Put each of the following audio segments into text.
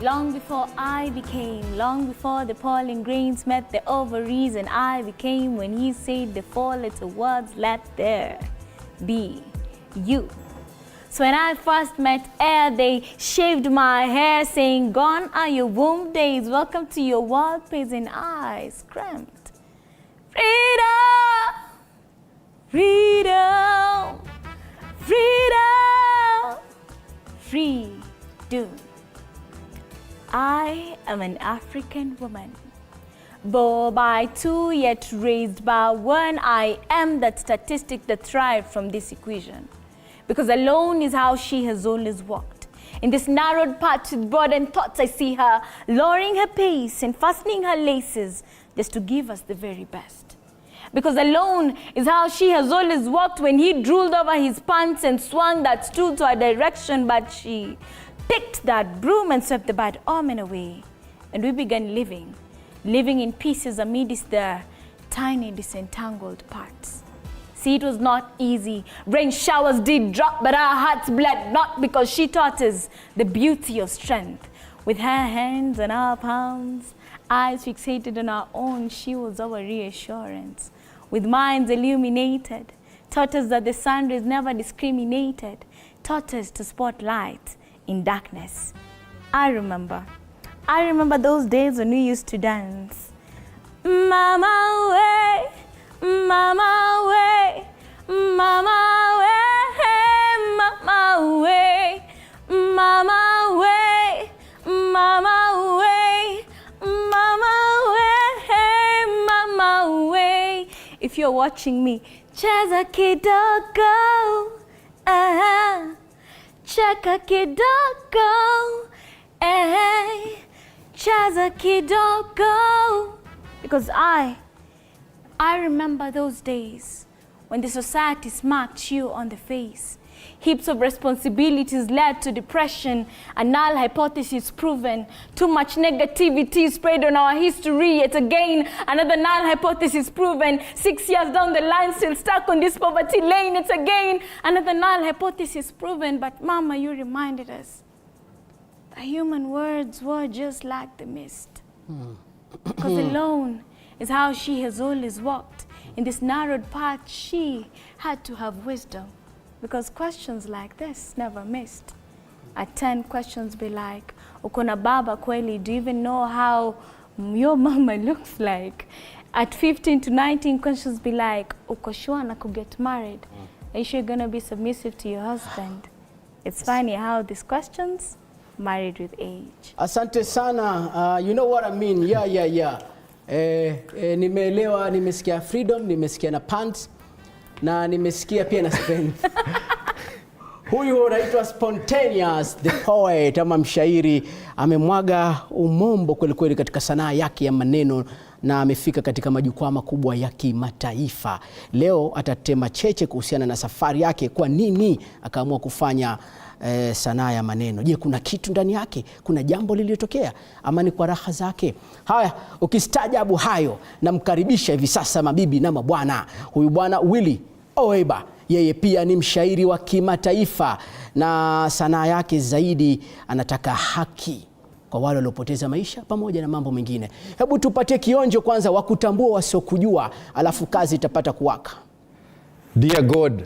Long before I became, long before the pollen grains met the ovaries, and I became when he said the four-letter words, let there be you. So when I first met air, they shaved my hair, saying, gone are your womb days, welcome to your world, pays, and I screamed, freedom, freedom, freedom, freedom. I am an African woman, born by two yet raised by one. I am that statistic that thrived from this equation, because alone is how she has always walked. In this narrowed path with broadened thoughts, I see her lowering her pace and fastening her laces just to give us the very best. Because alone is how she has always walked when he drooled over his pants and swung that stool to her direction, but she picked that broom and swept the bad omen away. And we began living in pieces amidst their tiny disentangled parts. See, it was not easy. Rain showers did drop, but our hearts bled not, because she taught us the beauty of strength. With her hands on our palms, eyes fixated on our own, she was our reassurance. With minds illuminated, taught us that the sun rays never discriminated, taught us to spot light in darkness. I remember those days when we used to dance. Mama way, mama way, mama way, mama way, mama way, mama way, mama way, mama way. If you're watching me, cheza kidogo, cheka kidogo, cheza kidogo. Because I remember those days when the society smacked you on the face. Heaps of responsibilities led to depression, a null hypothesis proven. Too much negativity spread on our history, yet again, another null hypothesis proven. 6 years down the line, still stuck on this poverty lane, it's again, another null hypothesis proven. But Mama, you reminded us the human words were just like the mist. Because alone is how she has always walked. In this narrowed path, she had to have wisdom. Because questions like this never missed. At 10, questions be like, ukona baba kweli, do you even know how your mama looks like? At 15 to 19, questions be like, uko sure na get married? Are you sure you're gonna be submissive to your husband? It's funny how these questions married with age. Asante sana, you know what I mean, yeah. Nimeelewa, nimesikia freedom, nimesikia na pants, na nimesikia pia na strength. Huyu anaitwa Spontaneous the poet, ama mshairi, amemwaga umombo kweli kweli katika sanaa yake ya maneno na amefika katika majukwaa makubwa ya kimataifa. Leo atatema cheche kuhusiana na safari yake, kwa nini akaamua kufanya sanaa ya maneno. Je, kuna kitu ndani yake? Kuna jambo lililotokea ama ni kwa raha zake? Haya, ukistaajabu hayo, namkaribisha hivi sasa mabibi na mabwana, huyu bwana Willie Oeba. Yeye pia ni mshairi wa kimataifa na sanaa yake zaidi anataka haki kwa wale waliopoteza maisha pamoja na mambo mengine. Hebu tupatie kionjo kwanza wa kutambua wasiokujua, alafu kazi itapata kuwaka. Dear God,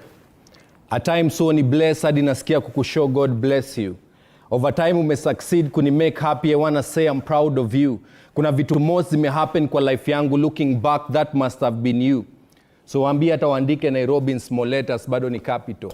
at times so ni blessed hadi nasikia kukushow God bless you. Over time umesucceed kuni make happy, I wanna say I'm proud of you. Kuna vitu most zimehappen kwa life yangu, looking back that must have been you. So waambie hata waandike Nairobi in small letters, bado ni capital.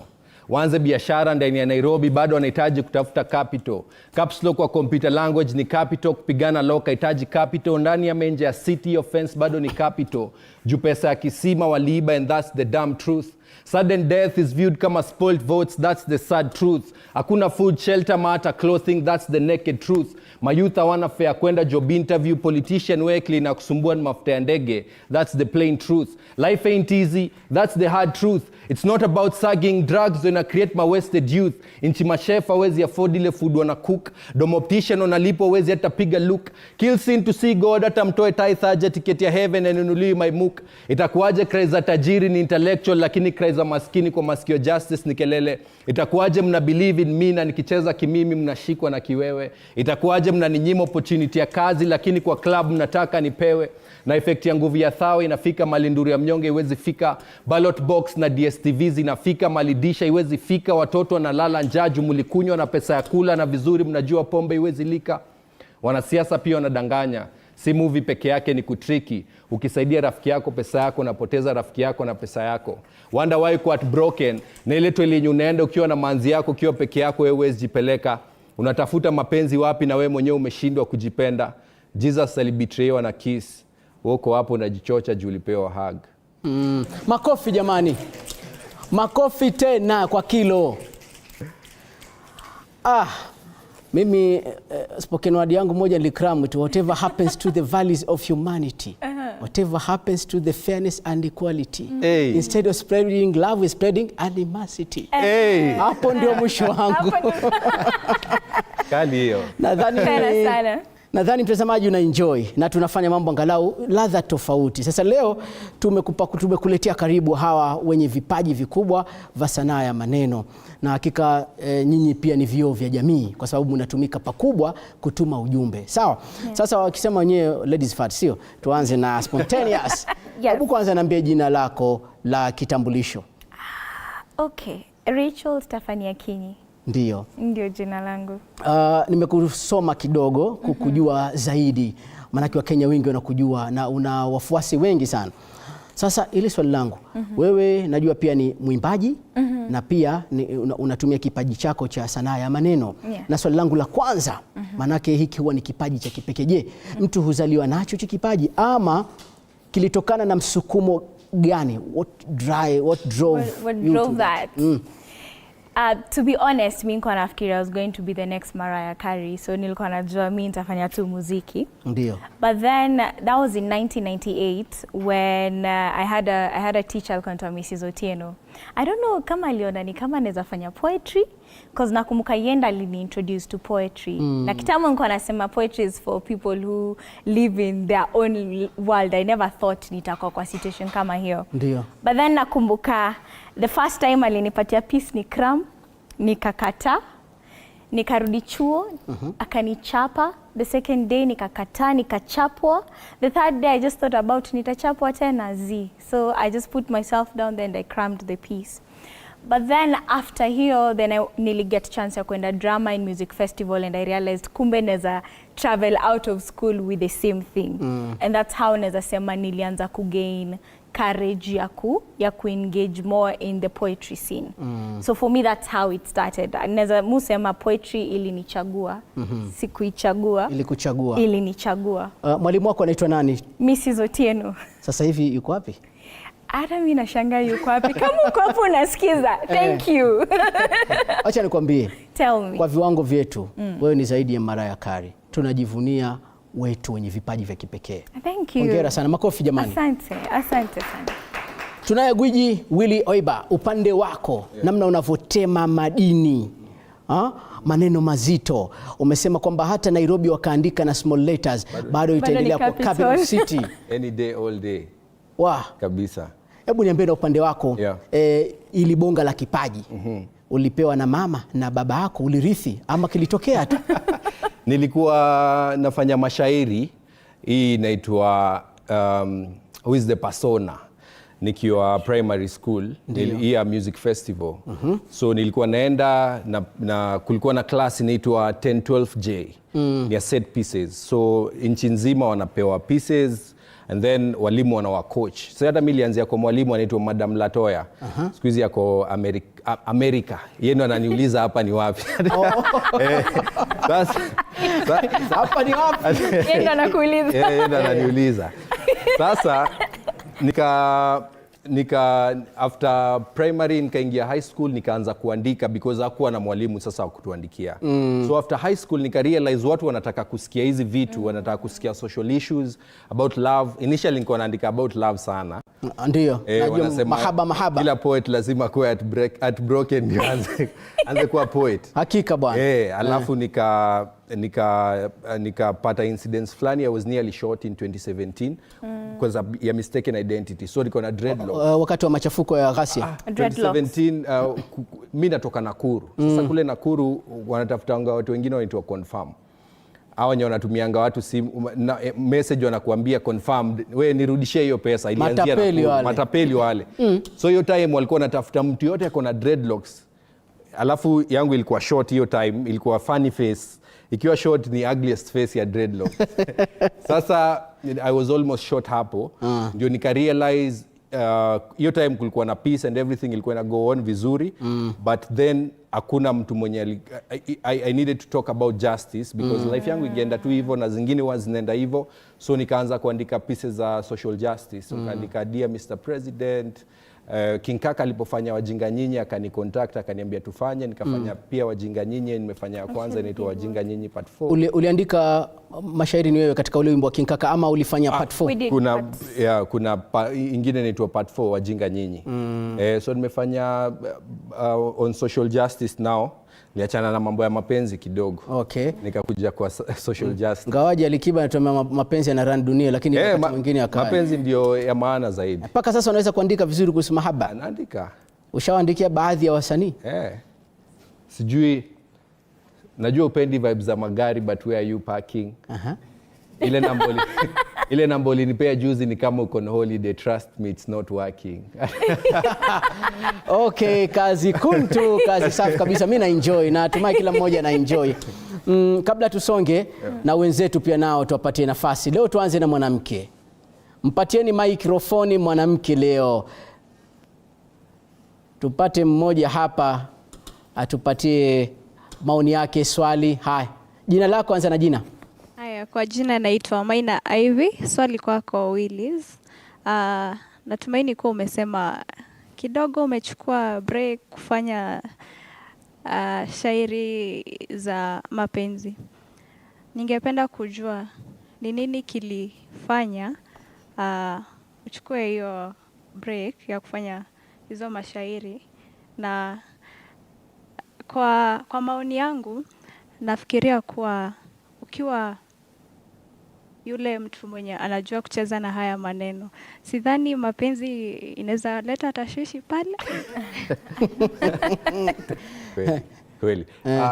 Waanze biashara ndani ya Nairobi, bado wanahitaji kutafuta capital. Caps lock kwa computer language ni capital, kupigana law kahitaji capital. Ndani ya menje ya city offense bado ni capital. Juu pesa ya kisima waliiba, and that's the damn truth. Sudden death is viewed kama spoiled votes, that's the sad truth. Hakuna food, shelter, hata clothing, that's the naked truth. Mayouth hawana fare kwenda job interview, politician weekly na kusumbua mafuta ya ndege, that's the plain truth. Life ain't easy, that's the hard truth. It's not about sagging drugs when I create my wasted youth. Inchi machef hawezi afford ile food wana cook. Domoptician wanalipo hawezi hata piga look. Kill sin to see God, hata mtoe tithe aje ticket ya heaven and unuliwi my mook. Itakuwaje crazy za tajiri ni intellectual lakini cry za maskini kwa masikio justice ni kelele. Itakuwaje mna believe in me na nikicheza kimimi mnashikwa na kiwewe? Itakuwaje mnaninyima opportunity ya kazi lakini kwa club mnataka nipewe? Na effect ya nguvu ya thao inafika malinduri ya mnyonge iwezi fika. Ballot box na DSTV zinafika malidisha iwezi fika. Watoto na lala njaju mulikunywa na pesa ya kula na vizuri mnajua pombe iwezi lika. Wanasiasa pia wanadanganya. Si movie peke yake ni kutriki. Ukisaidia rafiki yako pesa yako unapoteza rafiki yako na pesa yako. Wonder why you are broken. Na ile tu ile unaenda ukiwa na manzi yako ukiwa peke yako wewe huwezi jipeleka. Unatafuta mapenzi wapi na wewe mwenyewe umeshindwa kujipenda. Jesus alibetraywa na kiss. Woko hapo unajichocha juu ulipewa hug. Makofi jamani. Makofi tena kwa kilo. Mimi spoken word yangu moja nilikram it, whatever happens to the values of humanity, whatever happens to the fairness and equality, instead of spreading love we're spreading animosity. Hapo ndio mwisho wangu. Kali hiyo. Nadhani mtazamaji una enjoy na tunafanya mambo angalau ladha tofauti. Sasa leo tumekuletea karibu hawa wenye vipaji vikubwa vya sanaa ya maneno. Na hakika nyinyi pia ni vioo vya jamii kwa sababu mnatumika pakubwa kutuma ujumbe. Sawa? Yeah. Sasa wakisema wenyewe ladies first, sio? Tuanze na Spontaneous. Hebu kwanza niambie jina lako la kitambulisho. Okay. Rachel Stephanie Akinyi. Ndio jina langu. Nimekusoma kidogo kukujua zaidi. Maanake wa Kenya wengi wanakujua na una wafuasi wengi sana. Sasa ili swali langu, wewe najua pia ni mwimbaji na pia unatumia kipaji chako cha sanaa ya maneno. Na swali langu la kwanza, maanake hiki huwa ni kipaji cha kipekee. Je, mtu huzaliwa nacho cha kipaji ama kilitokana na msukumo gani? What drove that? To be honest, mimi nilikuwa nafikiri I was going to be the next Mariah Carey, so nilikuwa najua mimi nitafanya tu muziki. Ndio. But then that was in 1998 when I had a teacher alikuwa Mrs. Otieno. I don't know kama aliona ni kama naweza fanya poetry because nakumbuka yenda alini introduce to poetry. Na kitambo nilikuwa nasema poetry is for people who live in their own world. I never thought nitakuwa kwa situation kama hiyo. Ndio. But then nakumbuka the first time alinipatia piece ni cram, nikakata, nikarudi chuo, akanichapa. The second day nikakata, nikachapwa. The third day I just thought about nitachapwa tena z. So I just put myself down there and I crammed the piece. But then after here, then I nearly get chance ya kwenda drama and music festival and I realized kumbe neza travel out of school with the same thing. And that's how neza sema nilianza kugain courage ya ku-engage more in the poetry scene. So for me that's how it started. Neza musema poetry ilinichagua. Sikuichagua. Ilikuchagua. Ilinichagua. Mwalimu wako anaitwa nani? Mrs. Otieno. Sasa hivi yuko wapi? Hata mimi nashangaa yuko wapi. Kama uko hapo unasikiza. Thank you. Acha nikwambie. Tell me. Kwa viwango vyetu, wewe ni zaidi ya Mariah Carey. Tunajivunia wetu wenye vipaji vya kipekee. Thank you. Hongera sana. Makofi jamani. Asante sana. Tunaye gwiji Willie Oeba, upande wako namna unavyotema madini. Maneno mazito. Umesema kwamba hata Nairobi wakaandika na small letters, bado itaendelea kwa capital city. Any day all day. Kabisa. Hebu niambie na upande wako, ili bonga la kipaji. Ulipewa na mama na baba yako, ulirithi ama kilitokea tu? Nilikuwa nafanya mashairi, hii inaitwa Who is the Persona, nikiwa primary school, ya music festival. So nilikuwa naenda na kulikuwa na class inaitwa 10-12J, ni set pieces. So nchi nzima wanapewa pieces and then walimu wanawa coach. So hata mimi nilianzia kwa mwalimu anaitwa Madam Latoya. Siku hizi yako Amerika. Yeye ndo ananiuliza hapa ni wapi. Sasa hapa ni wapi? Yeye ndo anakuuliza. Yeye ndo ananiuliza. Sasa after primary nikaingia high school nikaanza kuandika because hakuwa na mwalimu sasa wa kutuandikia. So after high school nika realize watu wanataka kusikia hizi vitu, wanataka kusikia social issues about love. Initially nilikuwa naandika about love sana. Ndio. Najua mahaba. Kila poet lazima kuwa at broken ndio anze kuwa poet. Hakika bwana. Alafu nikapata incidents fulani. I was nearly shot in 2017. because ya mistaken identity. So niko na dreadlocks. Wakati wa machafuko ya ghasia. 2017 mimi natoka Nakuru. Sasa kule Nakuru wanatafutanga watu wengine wanaitwa confirm. Hao wenye wanatumianga watu simu message wanakuambia confirmed, wewe nirudishie hiyo pesa. Ilianzia matapeli wale. So hiyo time walikuwa wanatafuta mtu yote ako na dreadlocks. Alafu yangu ilikuwa short hiyo time, ilikuwa funny face. Ikiwa short ni ugliest face ya dreadlocks. Sasa I was almost short hapo. Ndio nika realize hiyo time kulikuwa na peace and everything ilikuwa ina go on vizuri. But then hakuna mtu mwenye I needed to talk about justice because life yangu ingeenda tu hivyo na zingine huwa zinaenda hivyo. So nikaanza kuandika pieces za social justice. Nikaandika Dear Mr. President. King Kaka alipofanya Wajinga Nyinyi akanicontact akaniambia tufanye, nikafanya pia Wajinga Nyinyi, nimefanya ya kwanza inaitwa Wajinga Nyinyi part 4. Uliandika mashairi ni wewe katika ule wimbo wa King Kaka ama ulifanya part 4? Kuna ingine inaitwa part 4 Wajinga Nyinyi. So nimefanya on social justice now. Niachana na mambo ya mapenzi kidogo. Okay. Nikakuja kwa social justice. Ngawaje Alikiba anatuambia mapenzi yana run dunia lakini wakati mwingine akae. Mapenzi ndio ya maana zaidi. Mpaka sasa unaweza kuandika vizuri kuhusu mahaba? Naandika. Ushawaandikia baadhi ya wasanii? Sijui, najua upendi vibes za magari but where are you parking? Ile namba ulinipea juzi ni kama uko on holiday, trust me it's not working. Okay, kazi kuntu, kazi safi kabisa. Mimi na enjoy na natumai kila mmoja na enjoy. Kabla tusonge na wenzetu pia nao tuwapatie nafasi. Leo tuanze na mwanamke. Mpatieni maikrofoni mwanamke leo. Tupate mmoja hapa atupatie maoni yake, swali. Hai. Jina lako, anza na jina. Haya, kwa jina naitwa Maina Ivy. Swali kwako Willis. Natumaini kuwa umesema kidogo umechukua break kufanya shairi za mapenzi. Ningependa kujua ni nini kilifanya uchukue hiyo break ya kufanya hizo mashairi, na kwa maoni yangu nafikiria kuwa ukiwa yule mtu mwenye anajua kucheza na haya maneno, sidhani mapenzi inaweza leta tashwishi pale. Kweli.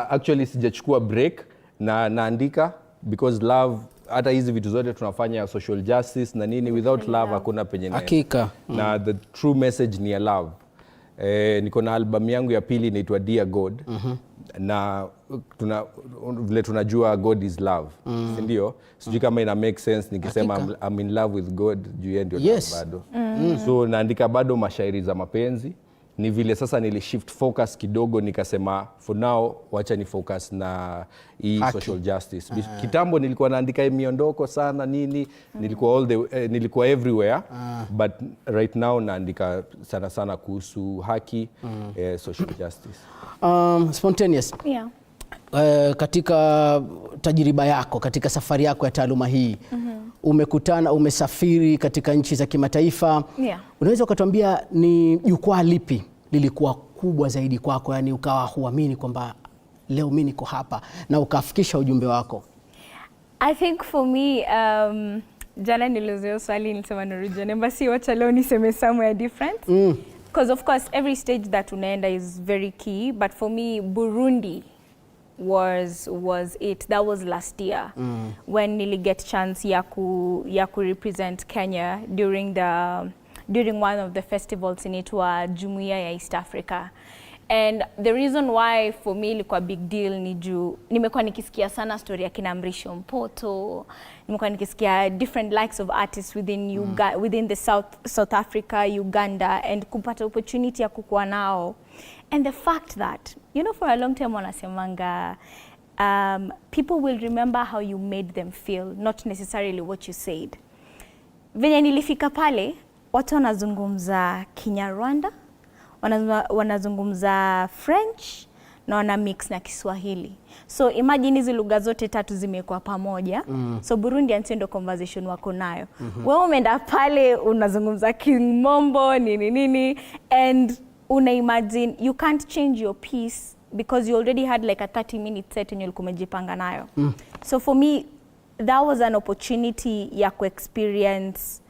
Actually sijachukua break na naandika because love, hata hizi vitu zote tunafanya social justice na nini, without love hakuna penye naenda. Hakika. Na the true message ni ya love. Niko na album yangu ya pili inaitwa Dear God. Na vile tunajua God is love. Ndio? Sijui kama ina make sense nikisema I'm in love with God juu yeye ndio bado. So naandika bado mashairi za mapenzi. Ni vile sasa nilishift focus kidogo nikasema for now wacha ni focus na hii social justice. Kitambo nilikuwa naandika miondoko sana nini, nilikuwa everywhere, but right now naandika sana kuhusu haki, social justice. Spontaneous. Yeah. Katika tajiriba yako, katika safari yako ya taaluma hii, umekutana, umesafiri katika nchi za kimataifa. Unaweza ukatuambia ni jukwaa lipi lilikuwa kubwa zaidi kwako, yani ukawa huamini kwamba leo mimi niko hapa na ukafikisha ujumbe wako? I think for me, jana nilizeo swali nilisema Norwegian Embassy, wacha leo niseme somewhere different. Because of course every stage that unaenda is very key, but for me Burundi was it. That was last year when nili get chance ya ku represent Kenya during one of the festivals inaitwa Jumuiya ya East Africa. And the reason why for me ilikuwa big deal ni juu nimekuwa nikisikia sana story ya kina Mrisho Mpoto, nimekuwa nikisikia different likes of artists within the South Africa, Uganda, and kupata opportunity ya kukua nao. And the fact that, you know, for a long time wanasemanga people will remember how you made them feel, not necessarily what you said. Venye nilifika pale, watu wanazungumza Kinyarwanda, wanazungumza French na wana mix na Kiswahili. So imagine hizi lugha zote tatu zimekuwa pamoja. So Burundi ndio conversation wako nayo. Wewe umeenda pale unazungumza Kimombo nini and una imagine you can't change your piece because you already had like a 30-minute set yenye ulikuwa umejipanga nayo. So for me that was an opportunity ya ku experience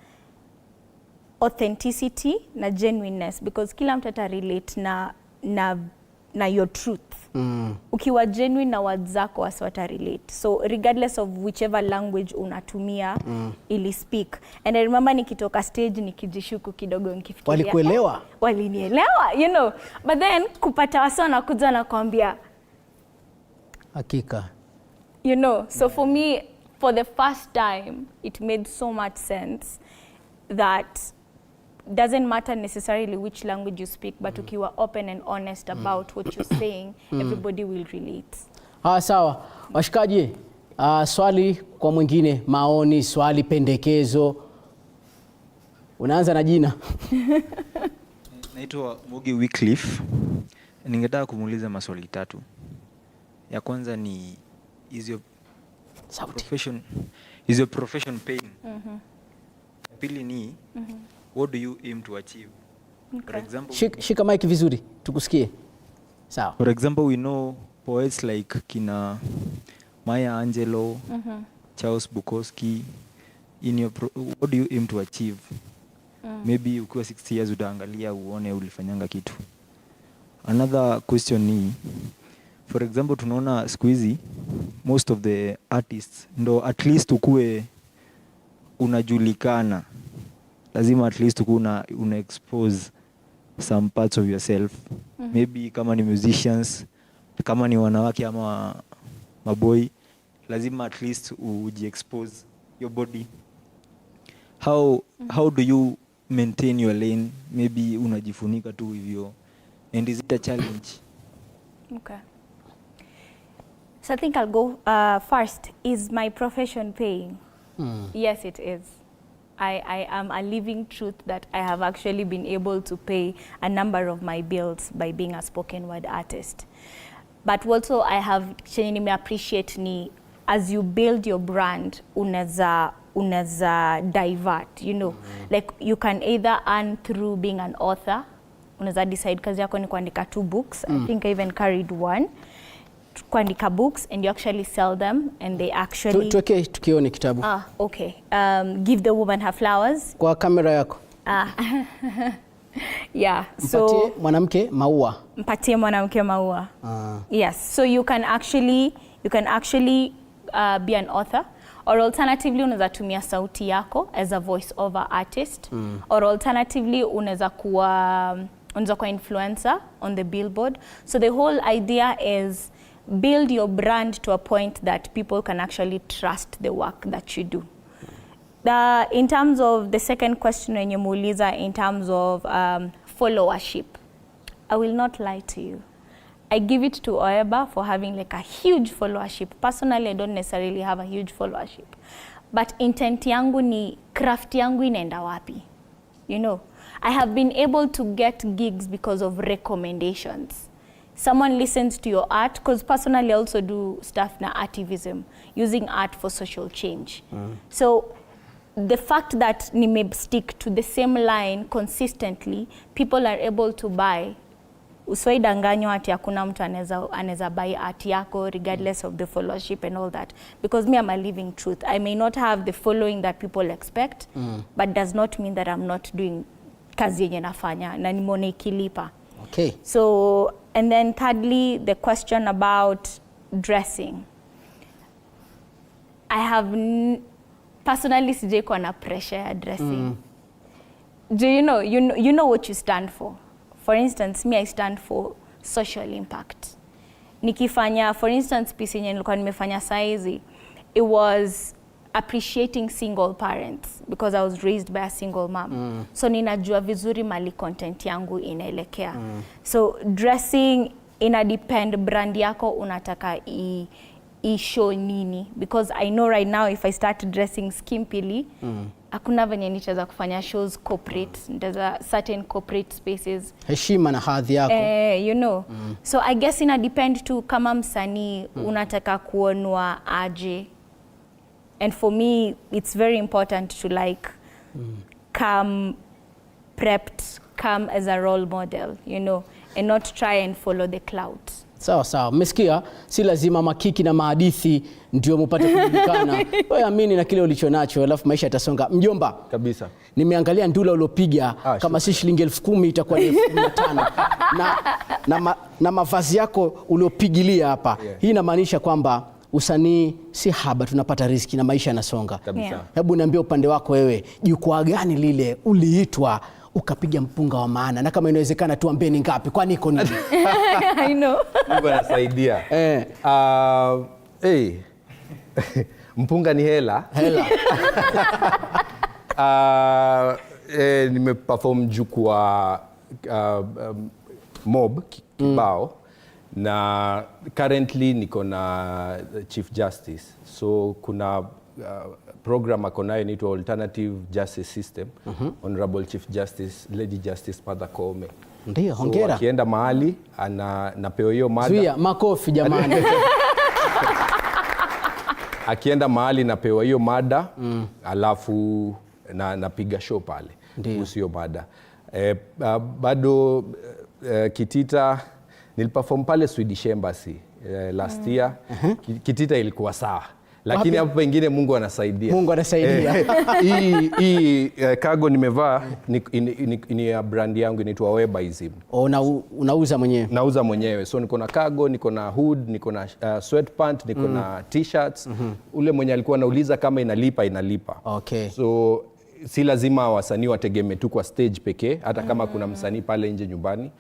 authenticity na genuineness, because kila mtu ata relate na your truth. Ukiwa genuine na words zako wasi wata relate. So regardless of whichever language unatumia ili speak. And I remember nikitoka stage nikijishuku kidogo nikifikiria. Walikuelewa? Walinielewa, you know. But then kupata wasi wanakuja na kuambia hakika. You know, so for me, for the first time, it made so much sense that doesn't matter necessarily which language you speak, but ukiwa open and honest about what you're saying, everybody will relate. Sawa. Washikaji, swali kwa mwingine, maoni, swali, pendekezo. Unaanza na jina. Naitwa Mugi Wycliffe. Ningetaka kumuuliza maswali 3. Ya kwanza ni is your profession paying? Ya pili ni what do you aim to achieve? Okay. For example, shika mic vizuri tukusikie. Sawa. For example, we know poets like kina Maya Angelou, Charles Bukowski. What do you aim to achieve? Maybe ukiwa 60 years utaangalia uone ulifanyanga kitu. Another question ni, for example, tunaona siku hizi most of the artists ndo at least ukue unajulikana, lazima at least ukue una expose some parts of yourself. Maybe kama ni musicians, kama ni wanawake ama maboy, lazima at least uji-expose your body. How do you maintain your lane? Maybe unajifunika tu hivyo, and is it a challenge? Okay. So I think I'll go first. Is my profession paying? Yes, it is. I am a living truth that I have actually been able to pay a number of my bills by being a spoken word artist. But also I have chenye nime appreciate ni as you build your brand, unaweza divert, you know. Like you can either earn through being an author. Unaweza decide kazi yako ni kuandika 2 books. I think I even carried 1. Kuandika books and you actually sell them and they actually tuweke tukione kitabu. Okay. Give the woman her flowers. Kwa kamera yako. Yeah. Mpatie mwanamke maua. Mpatie mwanamke maua. Yes. So you can actually be an author, or alternatively unaweza tumia sauti yako as a voice over artist, or alternatively unaweza kuwa influencer on the billboard. So the whole idea is build your brand to a point that people can actually trust the work that you do. In terms of the second question when you muuliza in terms of followership, I will not lie to you. I give it to Oeba for having like a huge followership. Personally, I don't necessarily have a huge followership. But intent yangu ni craft yangu inaenda wapi. You know, I have been able to get gigs because of recommendations. Someone listens to your art, because personally I also do stuff na activism, using art for social change. So the fact that ni may stick to the same line consistently, people are able to buy. Usiwaidanganywa ati hakuna mtu anaweza buy art yako regardless of the followership and all that, because me I'm a living truth. I may not have the following that people expect, but does not mean that I'm not doing kazi yenye nafanya na nimeona ikilipa. Okay. So, and then thirdly, the question about dressing. I have personally sijai kuwa na pressure ya dressing. Do you know what you stand for? For instance, me I stand for social impact. Nikifanya, for instance, piece yenye nilikuwa nimefanya saizi, it was appreciating single parents because I was raised by a single mom. So ninajua vizuri mali content yangu inaelekea. So dressing ina depend brand yako unataka show nini, because I know right now if I start dressing skimpily, hakuna venye nitaweza kufanya shows corporate, nitaweza certain corporate spaces. Heshima na hadhi yako. You know. So I guess ina depend tu kama msanii unataka kuonwa aje. And for me, it's very important to like come prepped, come as a role model, you know. and not try and follow the cloud. Sawa sawa, mmesikia, si lazima makiki na mahadithi ndio mpate kujulikana. Wewe amini na kile ulicho nacho, alafu maisha yatasonga. Mjomba kabisa, nimeangalia ndula uliopiga, kama si shilingi 10,000 itakuwa ni 15,000 na mavazi yako uliopigilia hapa. Hii inamaanisha kwamba usanii si haba, tunapata riziki na maisha yanasonga. Hebu niambie upande wako wewe, jukwaa gani lile uliitwa ukapiga mpunga wa maana, na kama inawezekana tuambie ni ngapi, kwani iko nini? I know. Mungu anasaidia. Mpunga ni hela. Nimeperform jukwaa mob kibao, na currently niko na Chief Justice, so kuna program ako nayo inaitwa Alternative Justice System. Honorable Chief Justice Lady Justice Martha Koome. Ndio, hongera. So akienda mahali anapewa hiyo mada. Zuia makofi jamani. Akienda mahali napewa hiyo mada, alafu napiga show pale kuhusu hiyo mada. Bado Kitita niliperform pale Swedish Embassy last year. Kitita ilikuwa sawa, lakini hapo pengine Mungu anasaidia. Mungu anasaidia. Hii cargo nimevaa ni brand yangu inaitwa Oebaism. Unauza mwenyewe? Nauza mwenyewe. So niko na cargo, niko na hood, niko na sweatpant, niko na t-shirts. Ule mwenye alikuwa anauliza kama inalipa. Okay. So si lazima wasanii wategemee tu kwa stage pekee, hata kama kuna msanii pale nje nyumbani,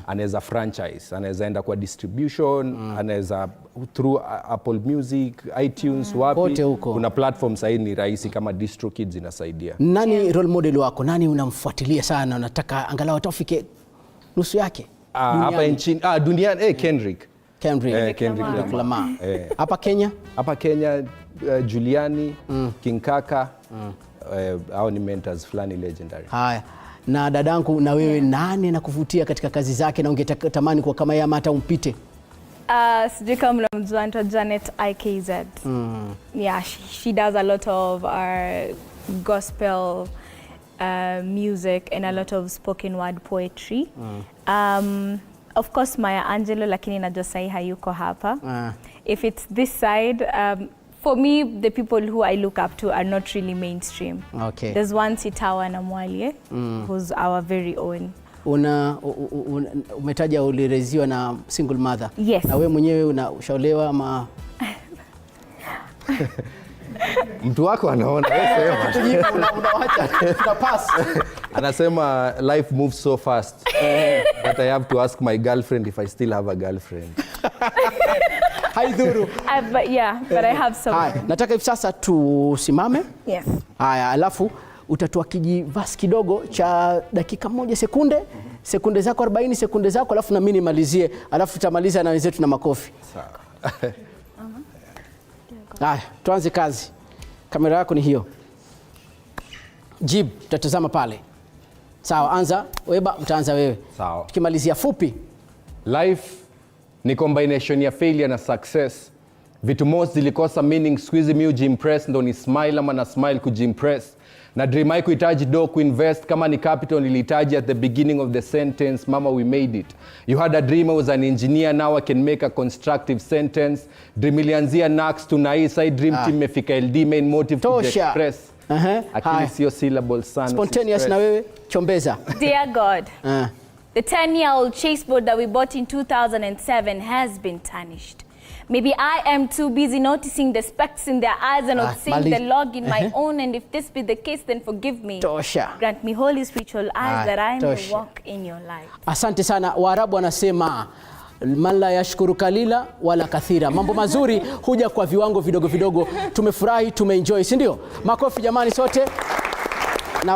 anaweza franchise, anaweza enda kwa distribution, anaweza through Apple Music, iTunes, wapi. Kuna platforms hii ni rahisi kama DistroKids inasaidia. Nani role model wako? Nani unamfuatilia sana, unataka angalau atafike nusu yake? Hapa nchini duniani Kendrick Lamar. Hapa Kenya? Hapa Kenya Juliani, King Kaka. Hao ni mentors fulani legendary. Haya, na dadangu, na wewe nani nakuvutia katika kazi zake na ungetamani kwa kama yeye ama hata umpite? Sijui kama mnamjua Janet IKZ. Yeah, she does a lot of gospel music and a lot of spoken word poetry. Of course Maya Angelou, lakini najua sahi hayuko hapa. If it's this side, for me, the people who I look up to are not really mainstream. Okay. There's one Sitawa Namwalie, who's our very own. Umetaja ulireziwa na single mother. Yes. Na wewe mwenyewe unashaolewa ama? Mtu wako anaona, wewe sema. Unawacha, tunapass. Anasema life moves so fast that I have to ask my girlfriend if I still have a girlfriend. Haidhuru. But I have some. Haya, nataka hivi sasa tusimame. Yes. Haya, alafu utatoa kijivasi kidogo cha dakika 1 sekunde zako 40 sekunde zako, alafu na mimi nimalizie, alafu tutamaliza na wenzetu na makofi. Sawa. Haya, tuanze kazi. Kamera yako ni hiyo. Jib, tutatazama pale. Sawa, anza. Oeba, mtaanza wewe. Sawa. Tukimalizia fupi. Life ni combination ya failure na success. Vitu most zilikosa meaning, squeeze me ujimpress, ndo ni smile ama na smile kujimpress. Na dream haiku hitaji do kuinvest, kama ni capital nilihitaji at the beginning of the sentence, mama we made it. You had a dream, I was an engineer, now I can make a constructive sentence. Dream ilianzia Nax to Nai, side dream team mefika LD, main motive to express. Akili sio syllable sana. Spontaneous na wewe, chombeza. Dear God, the 10-year-old chaseboard that we bought in 2007 has been tarnished. Maybe I am too busy noticing the specks in their eyes and not seeing the log in my own, and if this be the case, then forgive me. Tosha. Grant me holy spiritual eyes that I may walk in your light. Asante sana. Waarabu wanasema man la yashkuru kalila wala kathira. Mambo mazuri huja kwa viwango vidogo vidogo. Tumefurahi, tumeenjoy, si ndio? Makofi jamani sote. Na